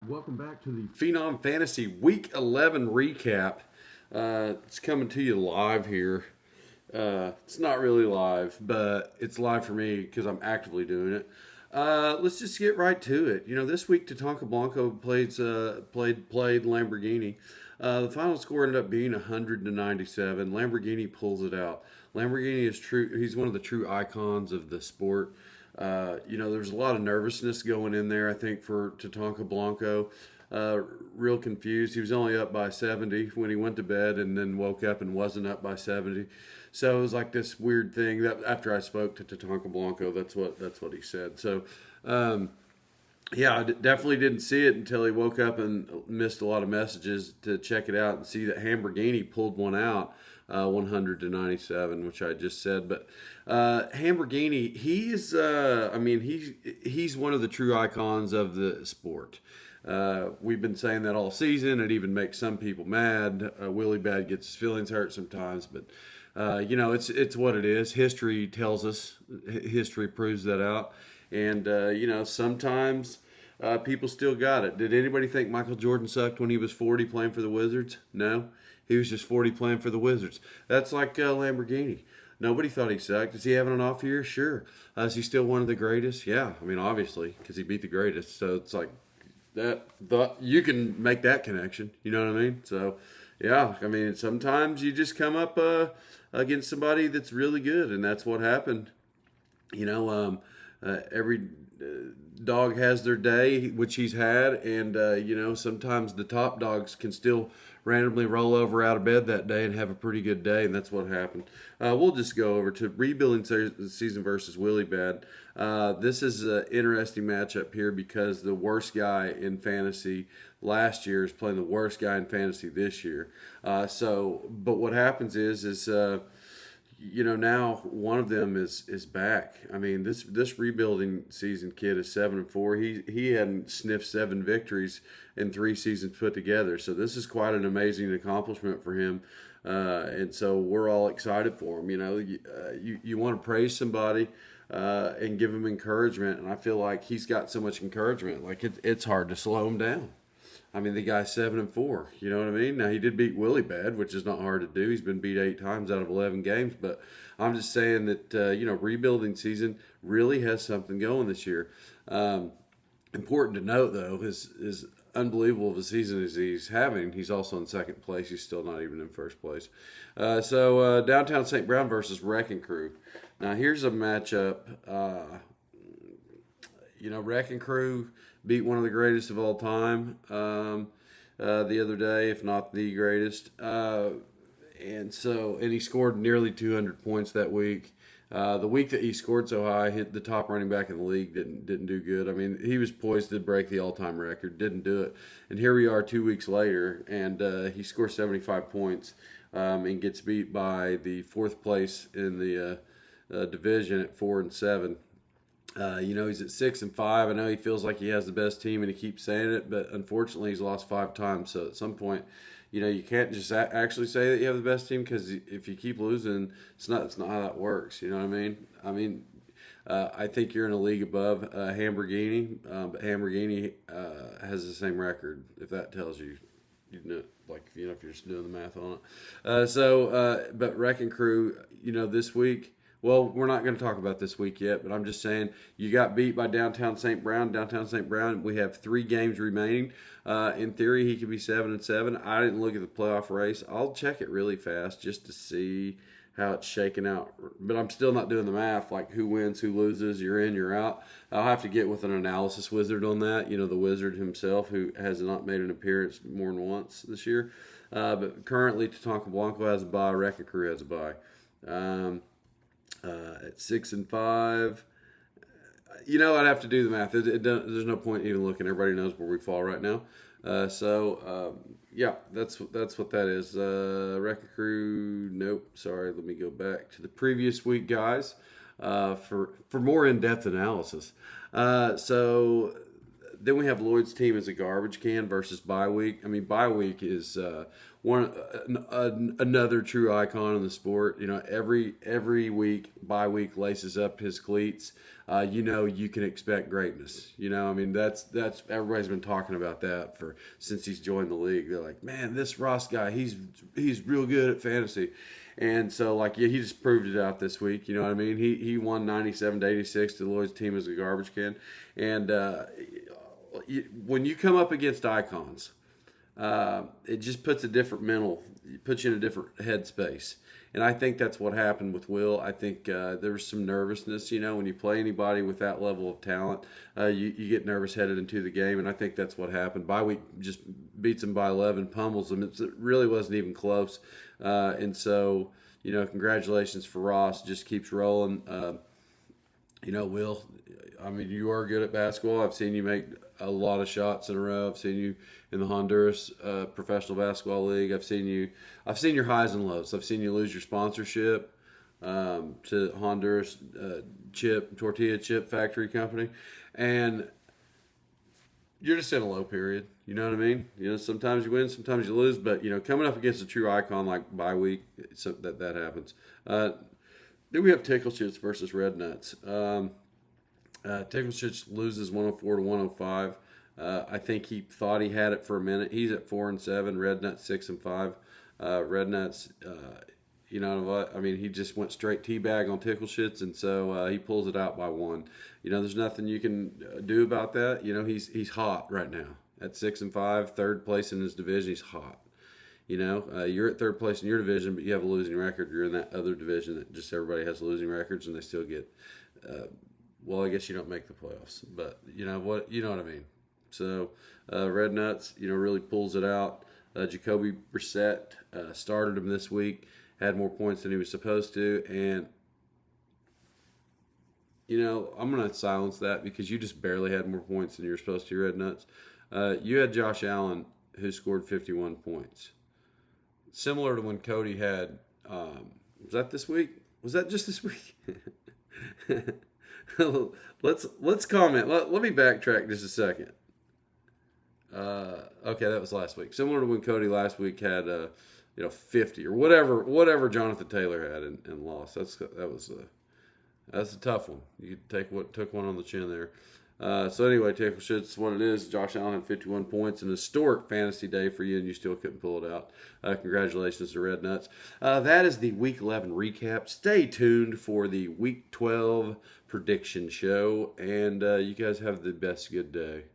Welcome back to the Phenom Fantasy Week 11 recap. It's coming to you live here. It's not really live, but it's live for me because I'm actively doing it. Let's just get right to it. This week Tatanka Blanco played Lamborghini. The final score ended up being 100-97. Lamborghini pulls it out. Lamborghini is true. He's one of the true icons of the sport. There's a lot of nervousness going in there, I think, for Tatanka Blanco. Real confused. He was only up by 70 when he went to bed and then woke up and wasn't up by 70. So it was like this weird thing that after I spoke to Tatanka Blanco, that's what he said. So, yeah, definitely didn't see it until he woke up and missed a lot of messages to check it out and see that Lamborghini pulled one out, 100-97, which I just said. But Lamborghini, he's one of the true icons of the sport. We've been saying that all season. It even makes some people mad. Willie Bad gets his feelings hurt sometimes, but it's what it is. History tells us. History proves that out. And sometimes people still got it. Did anybody think Michael Jordan sucked when he was 40 playing for the Wizards? No, he was just 40 playing for the Wizards. That's like Lamborghini. Nobody thought he sucked. Is he having an off year? Sure. Is he still one of the greatest? Yeah. I mean, obviously, because he beat the greatest. So it's like that. You can make that connection. You know what I mean? So, yeah. I mean, sometimes you just come up against somebody that's really good, and that's what happened. Every dog has their day, which he's had, and sometimes the top dogs can still randomly roll over out of bed that day and have a pretty good day, and that's what happened. We'll just go over to rebuilding season versus Willie Bad. This is an interesting matchup here because the worst guy in fantasy last year is playing the worst guy in fantasy this year. But what happens is now one of them is back. I mean, this rebuilding season kid is 7-4. He hadn't sniffed 7 victories in 3 seasons put together. So this is quite an amazing accomplishment for him. And so we're all excited for him. You want to praise somebody and give him encouragement, and I feel like he's got so much encouragement. Like it's hard to slow him down. I mean, the guy's 7-4. You know what I mean? Now he did beat Willie Bad, which is not hard to do. He's been beat 8 times out of 11 games. But I'm just saying that rebuilding season really has something going this year. Important to note though is unbelievable of a season as he's having. He's also in second place. He's still not even in first place. Downtown St. Brown versus Wrecking Crew. Now here's a matchup. Wrecking Crew beat one of the greatest of all time the other day, if not the greatest. And he scored nearly 200 points that week. The week that he scored so high, hit the top running back in the league didn't do good. I mean, he was poised to break the all-time record, didn't do it. And here we are 2 weeks later, and he scores 75 points and gets beat by the 4th place in the division at 4-7. He's at 6-5. I know he feels like he has the best team, and he keeps saying it, but unfortunately, he's lost 5 times. So at some point, you can't just actually say that you have the best team because if you keep losing, it's not how that works. You know what I mean? I think you're in a league above Lamborghini, but Lamborghini has the same record. If that tells you, if you're just doing the math on it. But Wrecking Crew, this week. Well, we're not going to talk about this week yet, but I'm just saying you got beat by Downtown St. Brown. Downtown St. Brown, we have 3 games remaining. In theory, he could be 7-7. I didn't look at the playoff race. I'll check it really fast just to see how it's shaking out. But I'm still not doing the math, like who wins, who loses, you're in, you're out. I'll have to get with an analysis wizard on that. The wizard himself, who has not made an appearance more than once this year. But currently, Tatanka Blanco has a bye. Wrecking Crew has a bye. At 6-5, I'd have to do the math. There's no point even looking. Everybody knows where we fall right now. That's what that is. Wrecking Crew. Nope. Sorry. Let me go back to the previous week, guys, for more in-depth analysis. then we have Lloyd's team as a garbage can versus bye week. I mean, bye week is another true icon in the sport. You know, every week bye week laces up his cleats. You know, you can expect greatness. You know, I mean, that's everybody's been talking about that for since he's joined the league. They're like, man, this Ross guy, he's real good at fantasy. And so, like, yeah, he just proved it out this week. You know what I mean? He won 97-86 to Lloyd's team as a garbage can. And when you come up against icons, it just puts a different puts you in a different headspace. And I think that's what happened with Will. I think there was some nervousness, you know, when you play anybody with that level of talent, you get nervous headed into the game. And I think that's what happened. Bye week just beats him by 11, pummels him. It really wasn't even close. And so, you know, congratulations for Ross. Just keeps rolling. You know, Will, I mean, you are good at basketball. I've seen you make a lot of shots in a row. I've seen you in the Honduras Professional Basketball League. I've seen your highs and lows. I've seen you lose your sponsorship to Honduras tortilla chip factory company, and you're just in a low period. You know what I mean? You know, sometimes you win, sometimes you lose, but you know, coming up against a true icon like bye week, so that happens. Then we have Tickle Shits versus Red Nuts. Tickle Shits loses 104 to 105. I think he thought he had it for a minute. He's at 4-7. Red Nuts 6-5. Red Nuts, you know what? I mean, he just went straight teabag on Tickle Shits, and so he pulls it out by one. You know, there's nothing you can do about that. You know, he's hot right now at 6-5, third place in his division. He's hot. You know, you're at third place in your division, but you have a losing record. You're in that other division that just everybody has losing records, and they still get. Well, I guess you don't make the playoffs, but you know what I mean. So, Red Nuts, you know, really pulls it out. Jacoby Brissett started him this week, had more points than he was supposed to, and you know, I'm gonna silence that because you just barely had more points than you were supposed to. Red Nuts. You had Josh Allen who scored 51 points. Similar to when Cody had, was that this week? Was that just this week? let's comment. Let me backtrack just a second. Okay, that was last week. Similar to when Cody last week had, 50 or whatever Jonathan Taylor had and lost. That's a tough one. You took one on the chin there. So anyway, Tickle Shit's what it is. Josh Allen had 51 points, an historic fantasy day for you, and you still couldn't pull it out. Congratulations to Red Nuts. That is the Week 11 recap. Stay tuned for the Week 12 prediction show, and you guys have the best good day.